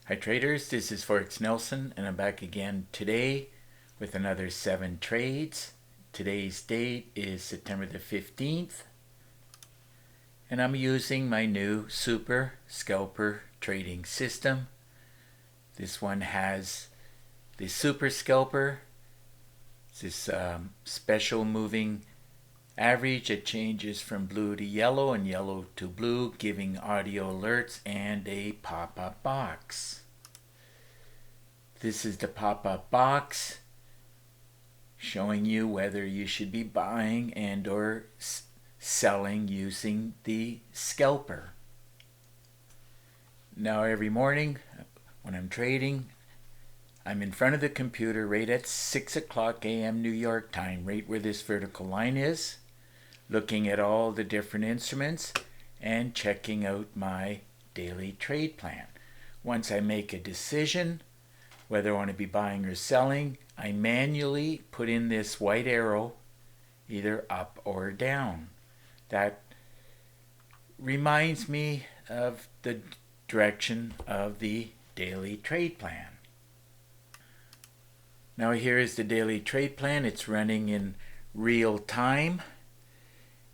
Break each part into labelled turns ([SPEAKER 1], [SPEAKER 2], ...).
[SPEAKER 1] Hi traders, this is Forex Nelson and I'm back again today with another 7 trades. Today's date is September the 15th and I'm using my new Super Scalper trading system. This one has the Super Scalper, this special moving average. It changes from blue to yellow and yellow to blue, giving audio alerts and a pop-up box. This is the pop-up box showing you whether you should be buying and or selling using the scalper. Now every morning when I'm trading, I'm in front of the computer right at 6 o'clock a.m. New York time, right where this vertical line is, looking at all the different instruments and checking out my daily trade plan. Once I make a decision whether I want to be buying or selling, I manually put in this white arrow either up or down. That reminds me of the direction of the daily trade plan. Now here is the daily trade plan. It's running in real time.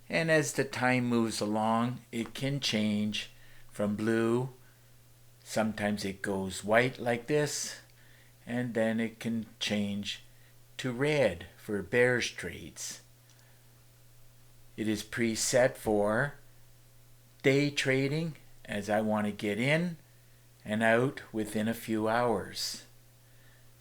[SPEAKER 1] And as the time moves along, it can change from blue. Sometimes it goes white like this, and then it can change to red for bearish trades. It is preset for day trading, as I want to get in and out within a few hours.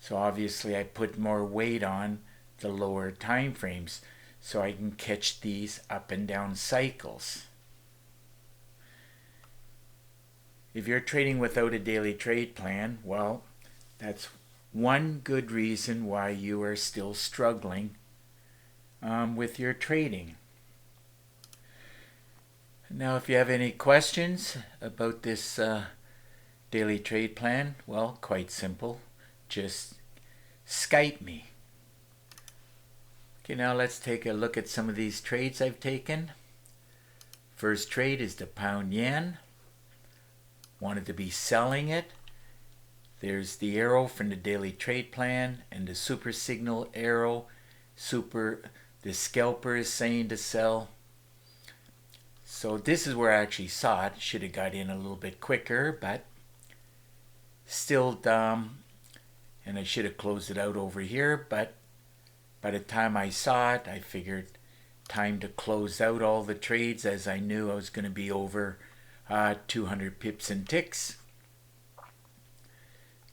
[SPEAKER 1] So obviously I put more weight on the lower time frames so I can catch these up and down cycles. If you're trading without a daily trade plan, well, that's one good reason why you are still struggling with your trading. Now if you have any questions about this daily trade plan, well, quite simple. Just Skype me. Okay, now let's take a look at some of these trades I've taken. First trade is the pound yen. Wanted to be selling it. There's the arrow from the daily trade plan and the super signal arrow. The scalper is saying to sell. So this is where I actually saw it. Should have got in a little bit quicker, but still dumb. And I should have closed it out over here, but by the time I saw it, I figured time to close out all the trades, as I knew I was going to be over 200 pips and ticks.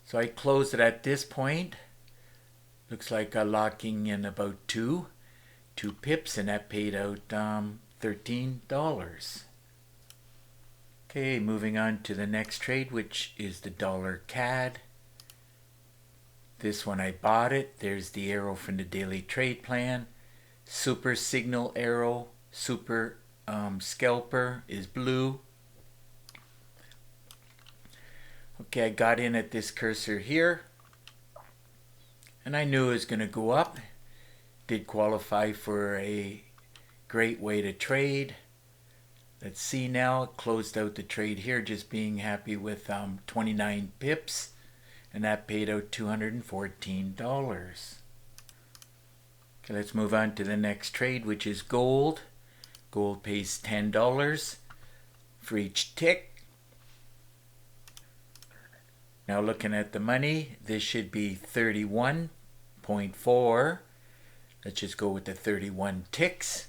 [SPEAKER 1] So I closed it at this point. Looks like I'm locking in about two pips, and that paid out $13. Okay, moving on to the next trade, which is the dollar CAD. This one I bought it. There's the arrow from the daily trade plan. Super signal arrow, super scalper is blue. Okay, I got in at this cursor here, and I knew it was going to go up. Did qualify for a great way to trade. Let's see now. Closed out the trade here, just being happy with 29 pips. And that paid out $214. Okay, let's move on to the next trade, which is gold. Gold pays $10 for each tick. Now looking at the money, this should be 31.4. Let's just go with the 31 ticks.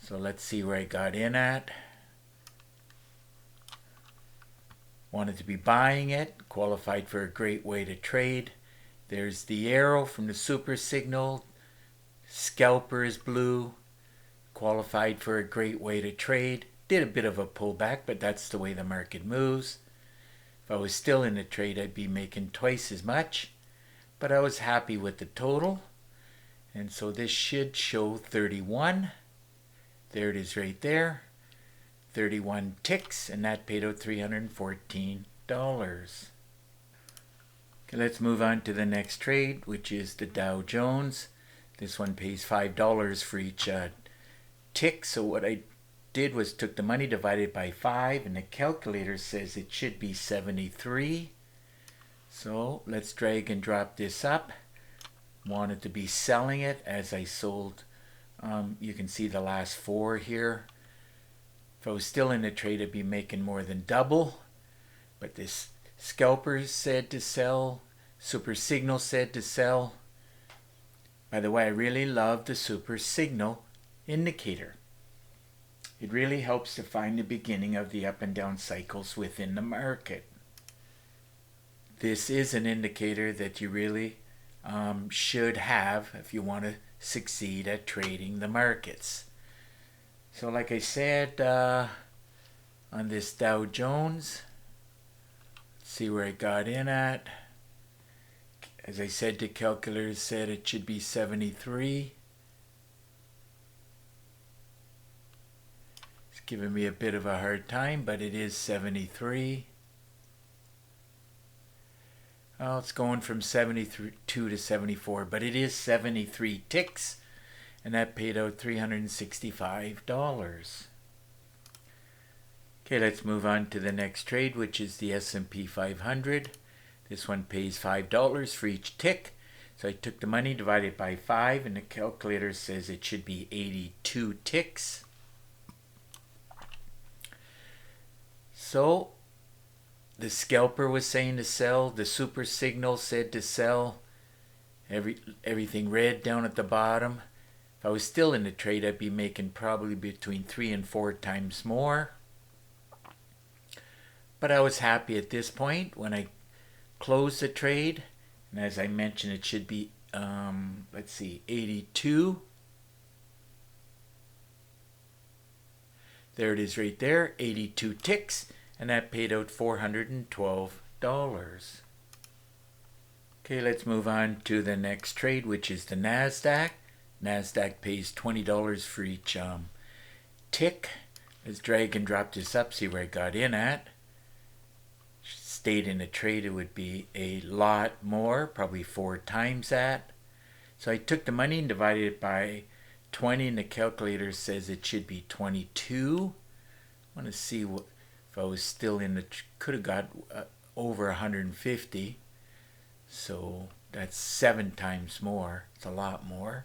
[SPEAKER 1] So let's see where I got in at. Wanted to be buying it, qualified for a great way to trade. There's the arrow from the super signal. Scalper is blue, qualified for a great way to trade. Did a bit of a pullback, but that's the way the market moves. If I was still in the trade, I'd be making twice as much, but I was happy with the total. And so this should show 31. There it is right there. 31 ticks, and that paid out $314. Okay, let's move on to the next trade, which is the Dow Jones. This one pays $5 for each tick. So what I did was took the money, divided by 5, and the calculator says it should be 73. So let's drag and drop this up. Wanted to be selling it as I sold. You can see the last 4 here. If I was still in the trade, I'd be making more than double. But this scalper said to sell. Super Signal said to sell. By the way, I really love the Super Signal indicator. It really helps to find the beginning of the up and down cycles within the market. This is an indicator that you really should have if you want to succeed at trading the markets. So like I said, on this Dow Jones, let's see where I got in at. As I said, the calculator said it should be 73. It's giving me a bit of a hard time, but it is 73. Well, it's going from 72 to 74, but it is 73 ticks, and that paid out $365. Okay, let's move on to the next trade, which is the S&P 500. This one pays $5 for each tick. So I took the money, divided by 5, and the calculator says it should be 82 ticks. So the scalper was saying to sell. The Super Signal said to sell. Everything red down at the bottom. If I was still in the trade, I'd be making probably between 3 and 4 times more. But I was happy at this point when I closed the trade. And as I mentioned, it should be, let's see, 82. There it is right there, 82 ticks. And that paid out $412. Okay, let's move on to the next trade, which is the NASDAQ. NASDAQ pays $20 for each tick. Let's drag and drop this up, see where I got in at. Stayed in the trade, it would be a lot more, probably 4 times that. So I took the money and divided it by 20, and the calculator says it should be 22. I want to see what, if I was still in the, could have got over 150. So that's 7 times more. It's a lot more.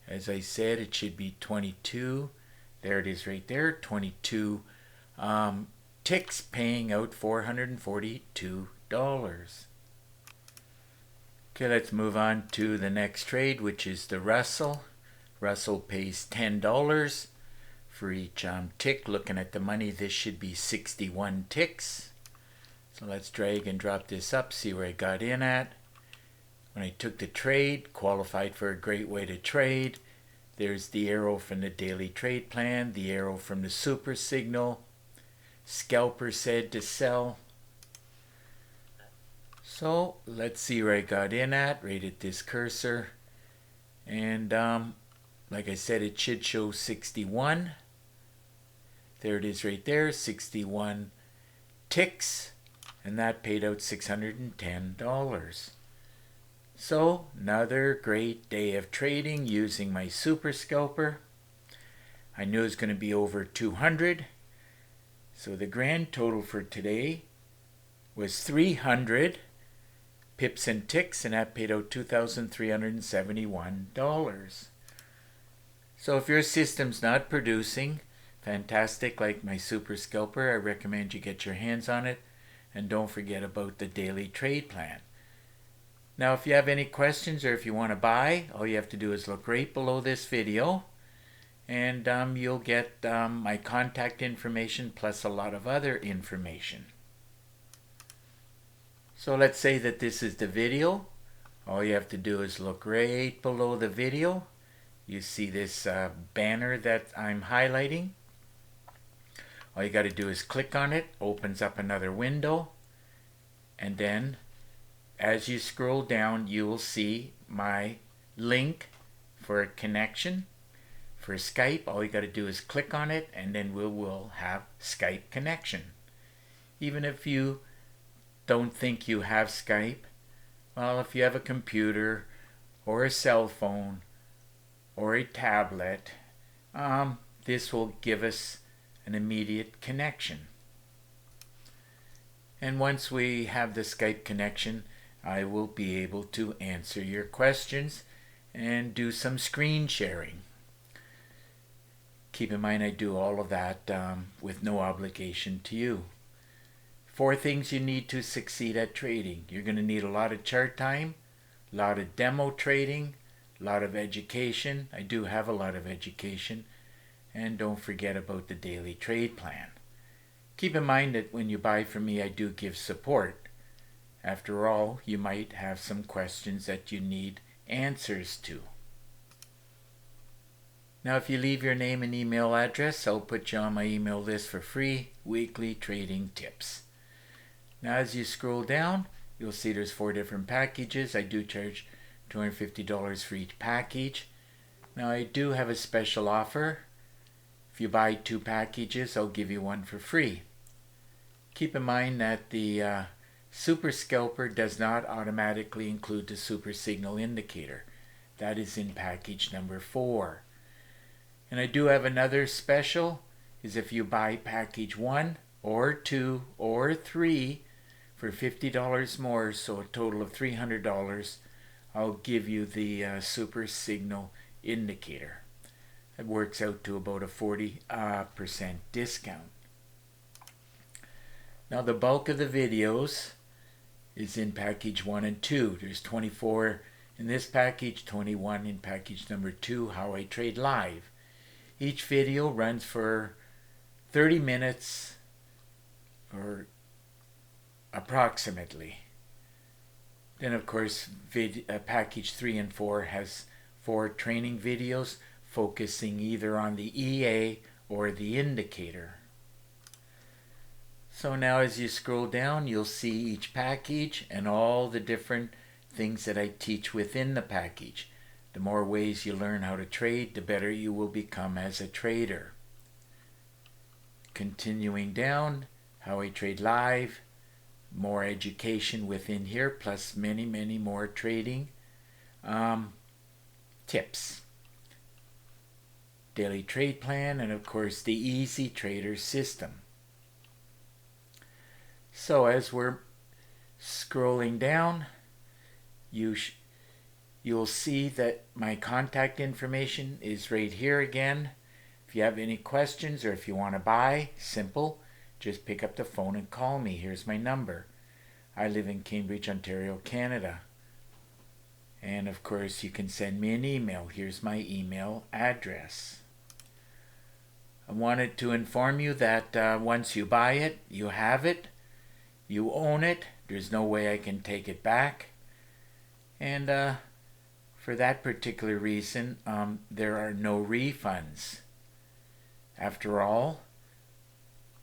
[SPEAKER 1] As I said, it should be 22. There it is right there, 22 ticks, paying out $442. Okay, let's move on to the next trade, which is the Russell. Russell pays $10 for each tick. Looking at the money, this should be 61 ticks. So let's drag and drop this up, see where I got in at. When I took the trade, qualified for a great way to trade. There's the arrow from the daily trade plan, the arrow from the Super Signal. Scalper said to sell. So let's see where I got in at, right at this cursor. And like I said, it should show 61. There it is right there, 61 ticks. And that paid out $610. So another great day of trading using my Super Scalper. I knew it was going to be over 200. So the grand total for today was 300 pips and ticks, and that paid out $2,371. So if your system's not producing fantastic like my Super Scalper, I recommend you get your hands on it, and don't forget about the daily trade plan. Now if you have any questions or if you want to buy, all you have to do is look right below this video, and you'll get my contact information plus a lot of other information. So let's say that this is the video. All you have to do is look right below the video. You see this banner that I'm highlighting. All you got to do is click on it, opens up another window, and then as you scroll down, you will see my link for a connection. For Skype, all you got to do is click on it, and then we will have Skype connection. Even if you don't think you have Skype, well, if you have a computer or a cell phone or a tablet, this will give us an immediate connection. And once we have the Skype connection, I will be able to answer your questions and do some screen sharing. Keep in mind I do all of that with no obligation to you. 4 things you need to succeed at trading. You're going to need a lot of chart time, a lot of demo trading, a lot of education. I do have a lot of education. And don't forget about the daily trade plan. Keep in mind that when you buy from me, I do give support. After all, you might have some questions that you need answers to. Now, if you leave your name and email address, I'll put you on my email list for free weekly trading tips. Now, as you scroll down, you'll see there's 4 different packages. I do charge $250 for each package. Now, I do have a special offer. If you buy 2 packages, I'll give you 1 for free. Keep in mind that the Super Scalper does not automatically include the Super Signal Indicator. That is in package number 4. And I do have another special, is if you buy package 1 or 2 or 3 for $50 more, so a total of $300, I'll give you the Super Signal Indicator. It works out to about a 40% discount. Now the bulk of the videos is in package 1 and 2. There's 24 in this package, 21 in package number 2, How I Trade Live. Each video runs for 30 minutes or approximately. Then of course package 3 and 4 has 4 training videos focusing either on the EA or the indicator. So now as you scroll down, you'll see each package and all the different things that I teach within the package. The more ways you learn how to trade, the better you will become as a trader. Continuing down, How I Trade Live, more education within here, plus many, many more trading tips. Daily trade plan, and of course the Easy Trader system. So as we're scrolling down, you'll see that my contact information is right here again. If you have any questions or if you want to buy, simple, just pick up the phone and call me. Here's my number. I live in Cambridge, Ontario, Canada. And of course you can send me an email. Here's my email address. I wanted to inform you that once you buy it, you have it, you own it. There's no way I can take it back. And for that particular reason, there are no refunds. After all,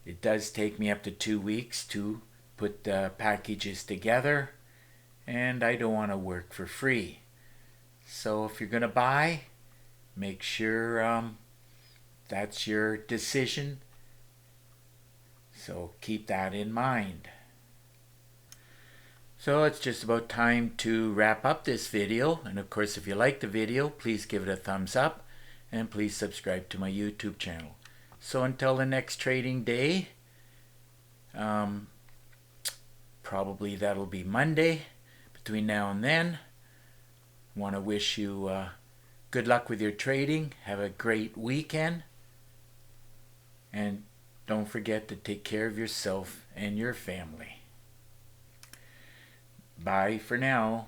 [SPEAKER 1] it does take me up to 2 weeks to put the packages together, and I don't want to work for free. So if you're going to buy, make sure that's your decision. So keep that in mind. So it's just about time to wrap up this video. And of course, if you like the video, please give it a thumbs up and please subscribe to my YouTube channel. So until the next trading day, probably that'll be Monday. Between now and then, I want to wish you good luck with your trading. Have a great weekend. And don't forget to take care of yourself and your family. Bye for now.